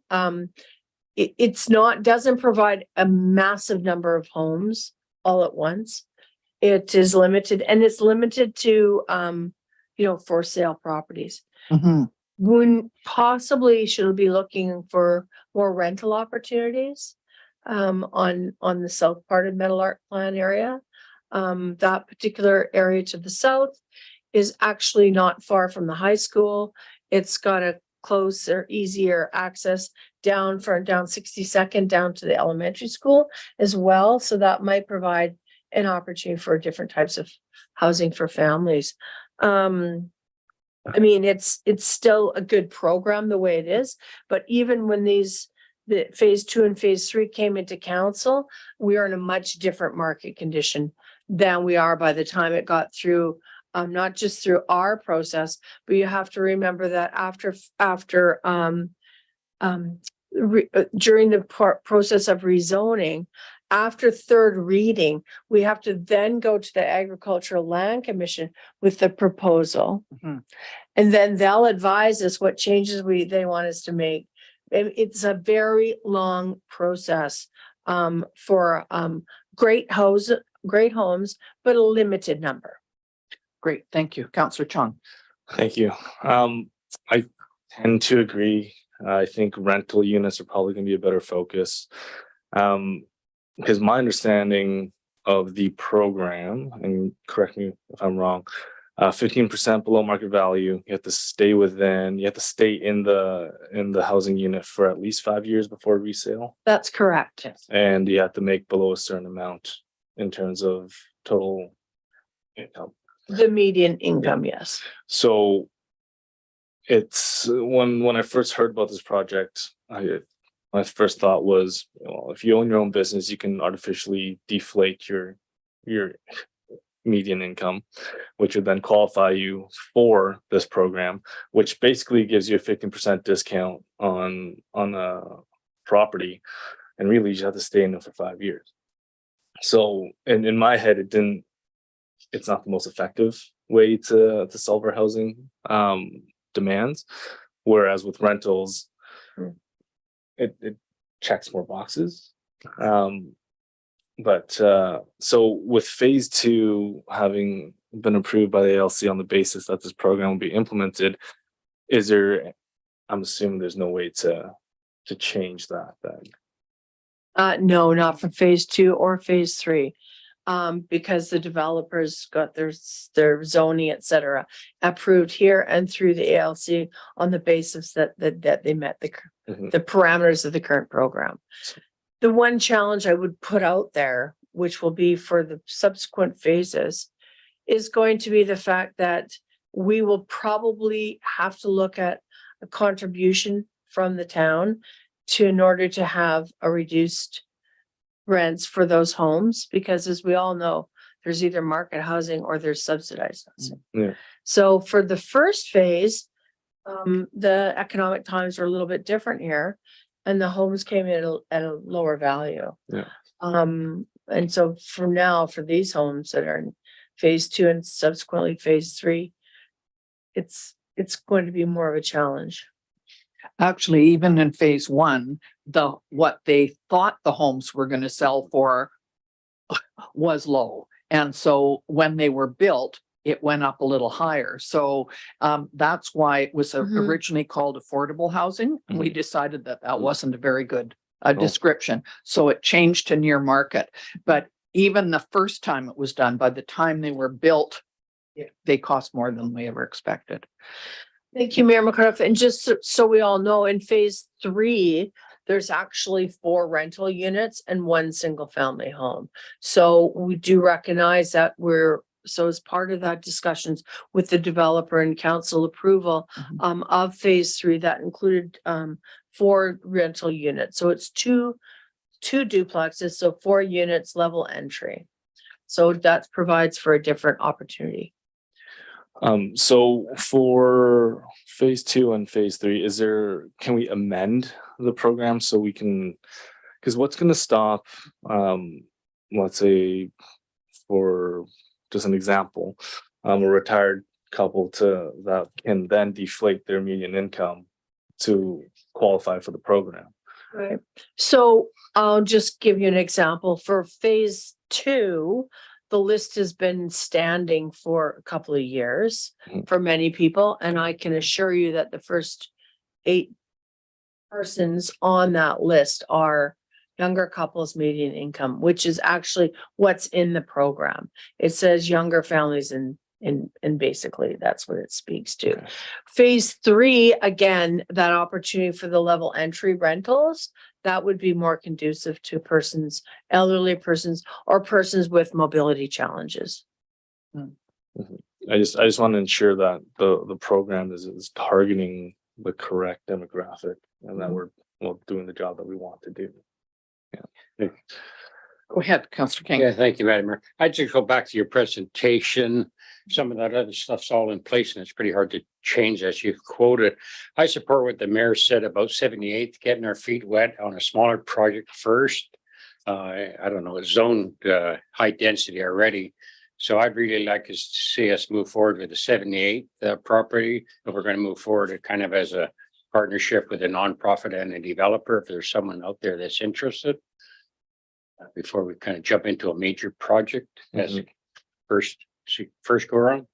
Doesn't provide a massive number of homes all at once. It is limited, and it's limited to, for sale properties. When possibly should be looking for more rental opportunities on the south part of Meadowlark Plan area. That particular area to the south is actually not far from the high school. It's got a closer, easier access down 62nd down to the elementary school as well. So that might provide an opportunity for different types of housing for families. I mean, it's still a good program the way it is, but even when the phase 2 and phase 3 came into council, we are in a much different market condition than we are by the time it got through, not just through our process, but you have to remember that during the process of rezoning, after third reading, we have to then go to the Agricultural Land Commission with the proposal. And then they'll advise us what changes they want us to make. And it's a very long process for great homes, but a limited number. Great, thank you. Councillor Chong. Thank you. I tend to agree. I think rental units are probably going to be a better focus. Because my understanding of the program, and correct me if I'm wrong, 15% below market value. You have to stay in the housing unit for at least 5 years before resale. That's correct. Yes. And you have to make below a certain amount in terms of total income. The median income, yes. So it's when I first heard about this project, my first thought was, well, if you own your own business, you can artificially deflate your median income, which would then qualify you for this program, which basically gives you a 15% discount on a property, and really you have to stay in it for 5 years. So in my head, it's not the most effective way to solve our housing demands, whereas with rentals, it checks more boxes. But so with phase 2 having been approved by the ALC on the basis that this program will be implemented, I'm assuming there's no way to change that then. No, not for phase 2 or phase 3. Because the developers got their zoning, et cetera, approved here and through the ALC on the basis that they met the parameters of the current program. The one challenge I would put out there, which will be for the subsequent phases, is going to be the fact that we will probably have to look at a contribution from the town in order to have a reduced rents for those homes, because as we all know, there's either market housing or there's subsidized housing. Yeah. So for the first phase, the economic times are a little bit different here, and the homes came in at a lower value. Yeah. And so for now, for these homes that are in phase 2 and subsequently phase 3, it's going to be more of a challenge. Actually, even in phase 1, what they thought the homes were going to sell for was low. And so when they were built, it went up a little higher. So that's why it was Mhm. originally called affordable housing. And we decided that that Mhm. wasn't a very good Oh. description. So it changed to near market. But even the first time it was done, by the time they were built, they cost more than we ever expected. Thank you, Mayor McCarthy. And just so we all know, in phase 3, there's actually 4 rental units and 1 single family home. So we do recognize that so as part of that discussions with the developer and council approval Mhm. of phase 3, that included 4 rental units. So it's two duplexes, so 4 units level entry. So that provides for a different opportunity. So for phase 2 and phase 3, can we amend the program so we can, because what's gonna stop, let's say, for just an example, a retired couple that can then deflate their median income to qualify for the program. Right. So I'll just give you an example. For phase 2, the list has been standing for a couple of years Mhm. for many people. And I can assure you that the first 8 persons on that list are younger couples median income, which is actually what's in the program. It says younger families and basically that's what it speaks to. Okay. Phase 3, again, that opportunity for the level entry rentals, that would be more conducive to persons, elderly persons, or persons with mobility challenges. I just want to ensure that the program is targeting the correct demographic and that we're doing the job that we want to do. Go ahead, Councillor King. Yeah, thank you, Madam Mayor. I'd just go back to your presentation. Some of that other stuff's all in place and it's pretty hard to change as you've quoted. I support what the mayor said about 78th, getting our feet wet on a smaller project first. I don't know, it's zoned high density already. So I'd really like to see us move forward with the 78th property. If we're going to move forward, it kind of as a partnership with a nonprofit and a developer, if there's someone out there that's interested. Before we kind of jump into a major project as a first go around.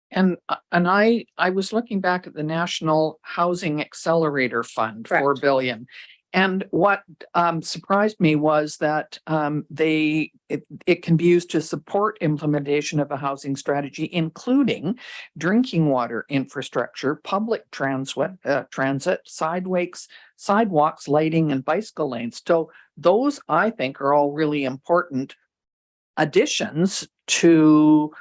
And I was looking back at the National Housing Accelerator Fund, 4 Correct. billion. And what surprised me was that it can be used to support implementation of a housing strategy, including drinking water infrastructure, public transit, sidewalks, lighting, and bicycle lanes. So those, I think, are all really important additions to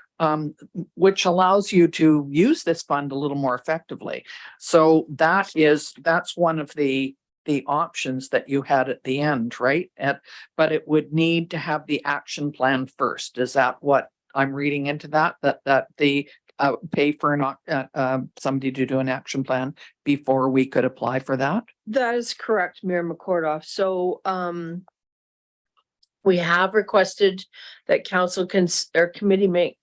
which allows you to use this fund a little more effectively. So that's one of the options that you had at the end, right? But it would need to have the action plan first. Is that what I'm reading into that the pay for somebody to do an action plan before we could apply for that? That is correct, Mayor McCordoff. So we have requested that council committee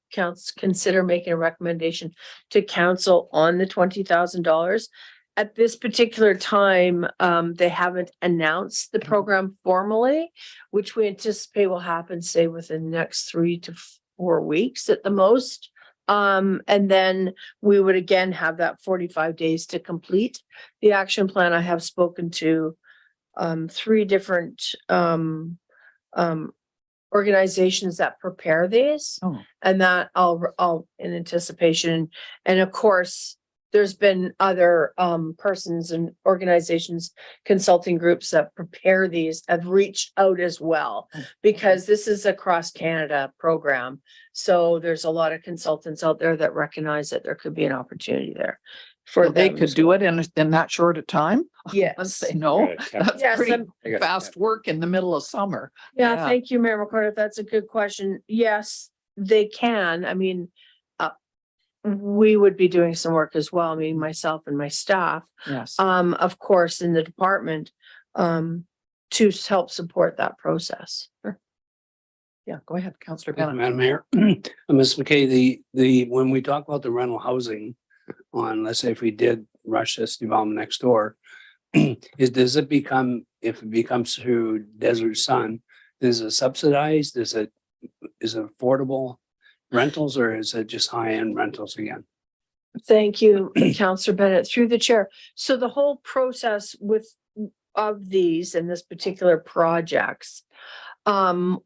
consider making a recommendation to council on the $20,000. At this particular time, they haven't announced the program formally, which we anticipate will happen, say, within the next 3 to 4 weeks at the most. And then we would again have that 45 days to complete the action plan. I have spoken to 3 different organizations that prepare these, and that I'll in anticipation. And of course, there's been other persons and organizations, consulting groups that prepare these have reached out as well, because this is a cross Canada program. So there's a lot of consultants out there that recognize that there could be an opportunity there. For they could do it in that short a time? Yes. Let's say no. That's Yes, pretty I got it. fast work in the middle of summer. Yeah, Yeah. thank you, Mayor McCarthy. That's a good question. Yes, they can. I mean, we would be doing some work as well. I mean, myself and my staff, Yes. of course, in the department, to help support that process. Yeah, go ahead, Councillor Thank you, Bennett. Madam Mayor. Ms. McKay, when we talk about the rental housing on, let's say if we did rush this development next door, does it become, if it becomes through Desert Sun, is it subsidized? Is it affordable rentals or is it just high-end rentals again? Thank you, Councillor Bennett, through the chair. So the whole process of these and this particular projects,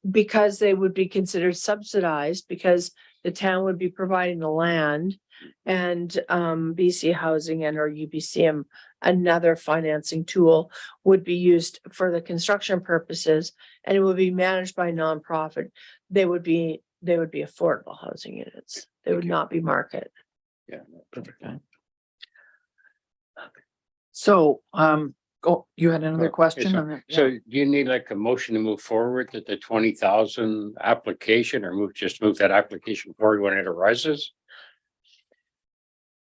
because they would be considered subsidized, because the town would be providing the land and BC Housing and or UBCM, another financing tool, would be used for the construction purposes, and it would be managed by a nonprofit. They would be affordable housing units. They would not be market. Yeah, perfect. So, you had another Oh, question? yes, on that? So Yeah. do you need like a motion to move forward with the 20,000 application or move that application forward when it arises?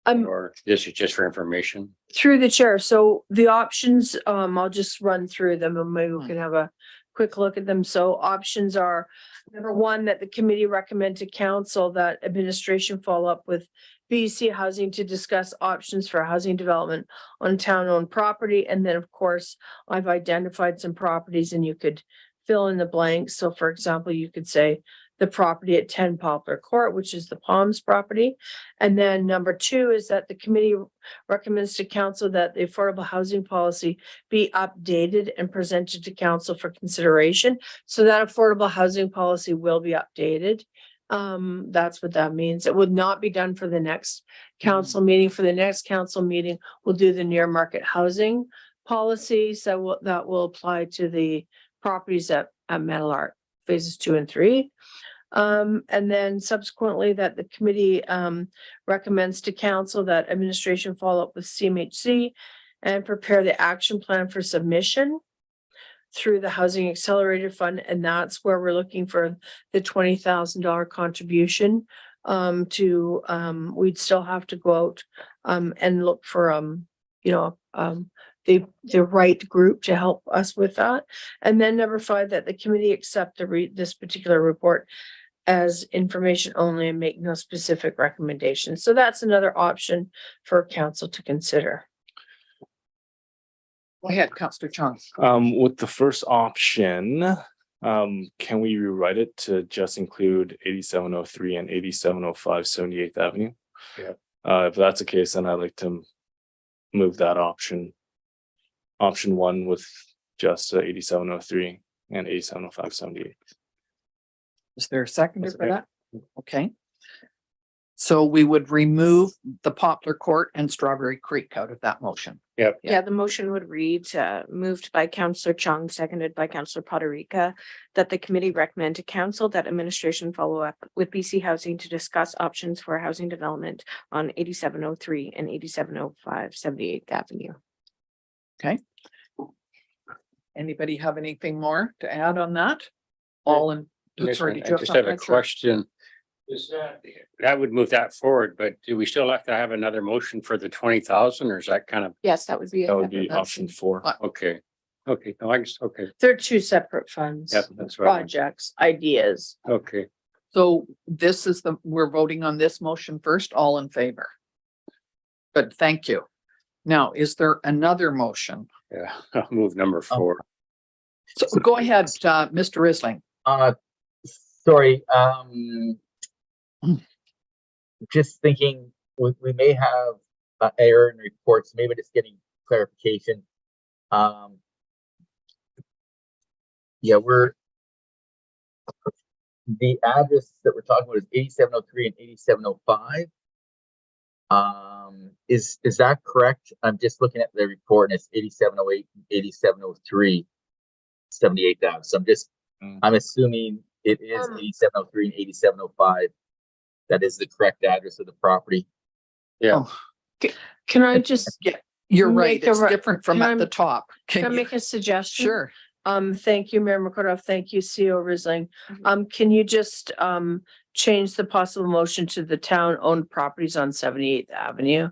Or this is just for information? Through the chair. So the options, I'll just run through them and maybe we can have a quick look at them. So options are, number one, that the committee recommend to council that administration follow up with BC Housing to discuss options for housing development on town-owned property. And then, of course, I've identified some properties and you could fill in the blanks. So for example, you could say the property at 10 Poplar Court, which is the Palms property. And then number two is that the committee recommends to council that the affordable housing policy be updated and presented to council for consideration. So that affordable housing policy will be updated. That's what that means. It would not be done for the next council meeting. For the next council meeting, we'll do the near market housing policy. So that will apply to the properties at Metal Art phases 2 and 3. And then subsequently that the committee recommends to council that administration follow up with CMHC and prepare the action plan for submission through the Housing Accelerator Fund. And that's where we're looking for the $20,000 contribution we'd still have to go out and look for the right group to help us with that. And then number 5, that the committee accept this particular report as information only and make no specific recommendations. So that's another option for council to consider. Go ahead, Councillor Chong. With the first option, can we rewrite it to just include 8703 and 8705 78th Avenue? Yeah. If that's the case, then I'd like to move that option 1 with just 8703 and 8705 78th. Is there a seconder That's for okay. that? Okay. So we would remove the Poplar Court and Strawberry Creek out of that motion. Yep. Yeah. Yeah, the motion would read, moved by Councillor Chung, seconded by Councillor Poderica, that the committee recommend to council that administration follow up with BC Housing to discuss options for housing development on 8703 and 8705 78th Avenue. Anybody have anything more to add on that? Yes, Sorry, I did you just have a something, sir? question. That would move that forward, but do we still have to have another motion for the 20,000 or is that kind of, Yes, that would be. That would be that's- option 4. okay? Okay, no, I just, okay, They're two separate funds. yep, that's right. Projects, ideas. Okay, So this is we're voting on this motion first, all in favor. Good, thank you. Now, is there another motion? yeah, I'll move number 4. So go ahead, Mr. Risling. Sorry, just thinking, we may have error in reports, maybe just getting clarification. Yeah, the address that we're talking about is 8703 and 8705. Is that correct? I'm just looking at the report and it's 8708 and 8703 78th Ave. So I'm assuming it is 8703 and 8705. That is the correct address of the property. Yeah. Can I just, Yeah, you're right. Make a It's re- different from can at I- the top. can I Can you? make a suggestion? Sure. Thank you, Mayor Makotov. Thank you, CEO Risling. Can you just change the possible motion to the town-owned properties on 78th Avenue?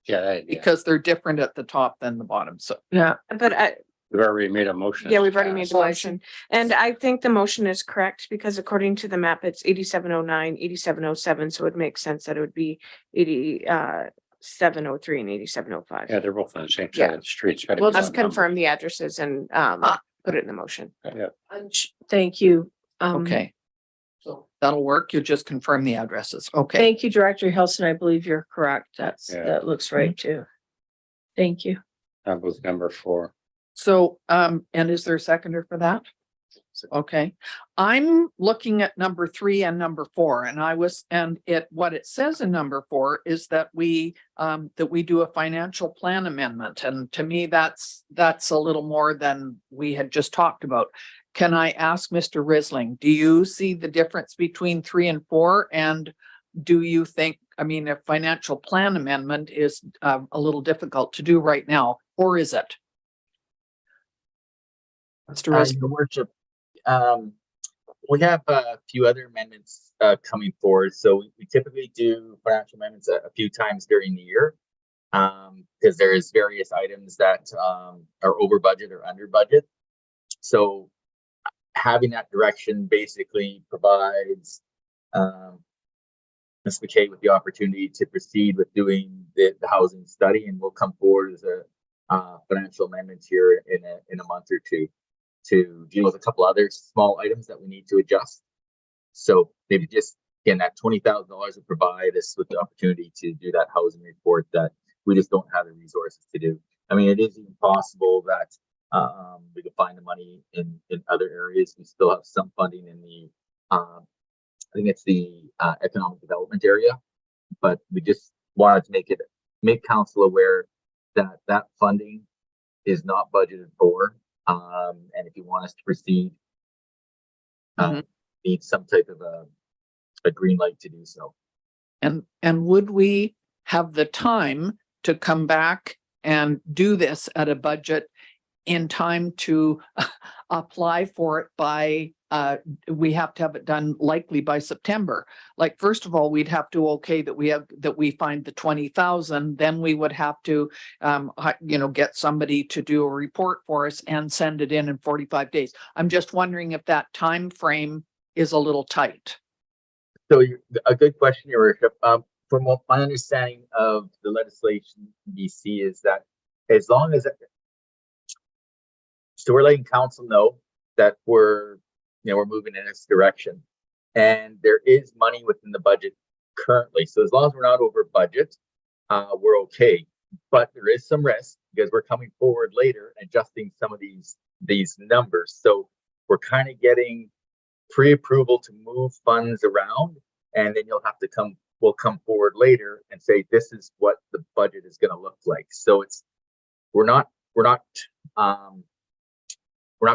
Yeah, Because they're different at the top than the bottom. So Yeah. But We've already made a motion. Yeah, we've already made the So I motion. And I think the motion is correct because according to the map, it's 8709, 8707. So it makes sense that it would be 8703 and 8705. Yeah, they're both on the same Yeah. side of the street. It's gotta be We'll one just number. confirm the addresses and put it in the motion. Yeah. Thank you. Okay. So that'll work. You just confirm the addresses. Okay. Thank you, Director Hilson. I believe you're correct. Yeah. That looks right too. Thank you. Booth number 4. So, and is there a seconder for that? Okay, I'm looking at number 3 and number 4, and what it says in number 4 is that we do a financial plan amendment. And to me, that's a little more than we had just talked about. Can I ask Mr. Risling, do you see the difference between 3 and 4? And do you think, I mean, a financial plan amendment is a little difficult to do right now, or is it? Mr. Risling? Your worship, we have a few other amendments coming forward. So we typically do financial amendments a few times during the year. Because there's various items that are over budget or under budget. So having that direction basically provides Ms. McKay with the opportunity to proceed with doing the housing study, and we'll come forward as a financial amendment here in a month or two to deal with a couple other small items that we need to adjust. So maybe just, again, that $20,000 would provide us with the opportunity to do that housing report that we just don't have the resources to do. I mean, it is even possible that we could find the money in other areas. We still have some funding in the, I think it's the economic development area, but we just wanted to make council aware that that funding is not budgeted for. And if you want us to proceed, need some type of a green light to do so. And would we have the time to come back and do this at a budget in time to apply for it by, we have to have it done likely by September. Like, first of all, we'd have to okay that we find the 20,000, then we would have to, get somebody to do a report for us and send it in 45 days. I'm just wondering if that time frame is a little tight. So a good question, Your Worship. From what my understanding of the legislation in BC is that as long as so we're letting council know that we're moving in this direction, and there is money within the budget currently. So as long as we're not over budget, we're okay. But there is some risk because we're coming forward later and adjusting some of these numbers. So we're kind of getting pre-approval to move funds around, and then we'll come forward later and say this is what the budget is going to look like. So we're not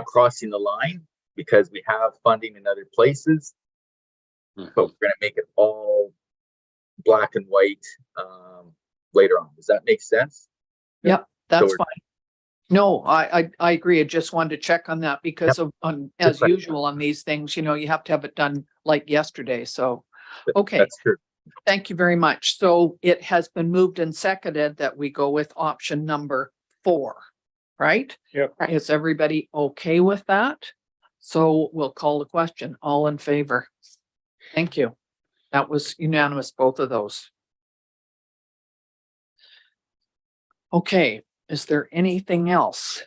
crossing the line because we have funding in other places, but we're going to make it all black and white later on. Does that make sense? Yep, that's So fine. No, I agree. I just wanted to check on that because as usual on these things, you have to have it done like yesterday. So, okay. That's true. Thank you very much. So it has been moved and seconded that we go with option number 4, right? Yep. Is everybody okay with that? So we'll call the question. All in favor? Thank you. That was unanimous, both of those. Okay, is there anything else?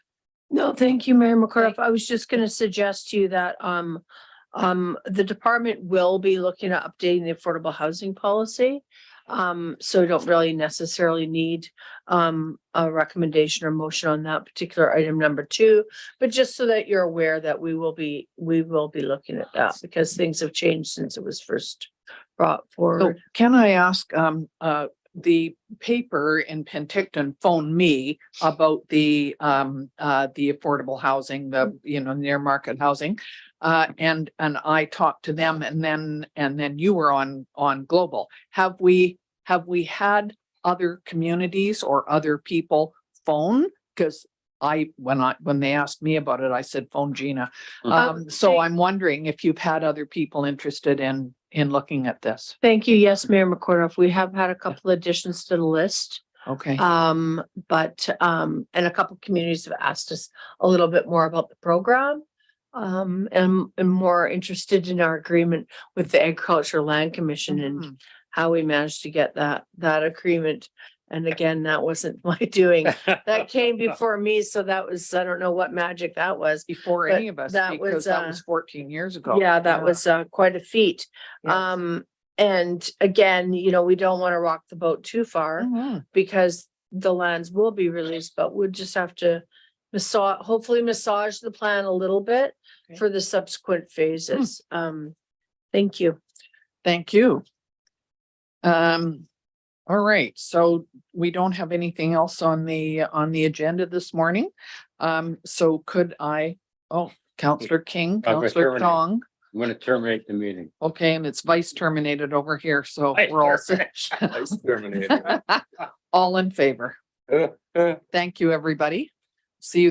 No, thank you, Mayor McCarthy. I was just going to suggest to you that the department will be looking at updating the affordable housing policy. So we don't really necessarily need a recommendation or motion on that particular item number 2, but just so that you're aware that we will be looking at that because things have changed since it was first brought So forward. can I ask, the paper in Penticton phoned me about the affordable housing, near market housing. And I talked to them and then you were on Global. Have we had other communities or other people phone? Because when they asked me about it, I said, phone Gina. So I'm wondering if you've had other people interested in looking at this. Thank you. Yes, Mayor McCorduff, we have had a couple additions to the list. Okay. And a couple communities have asked us a little bit more about the program. And more interested in our agreement with the Agricultural Land Commission Mhm. and how we managed to get that agreement. And again, that wasn't my doing. That came before me, so that was, I don't know what magic that was. Before But any of us, that because was, that was 14 years ago. Yeah, that was quite a feat. Yes. And again, we don't want to rock the boat too far Mhm. because the lands will be released, but we'll just have to hopefully massage the plan a little bit Okay. for the subsequent phases. Thank you. Thank you. All right, so we don't have anything else on the agenda this morning. So could Counselor King, I'll go Counselor terminate. Chong, I'm gonna terminate the meeting. okay, and it's vice terminated over here, so we're all set. Terminated. All in favor. Thank you, everybody. See you.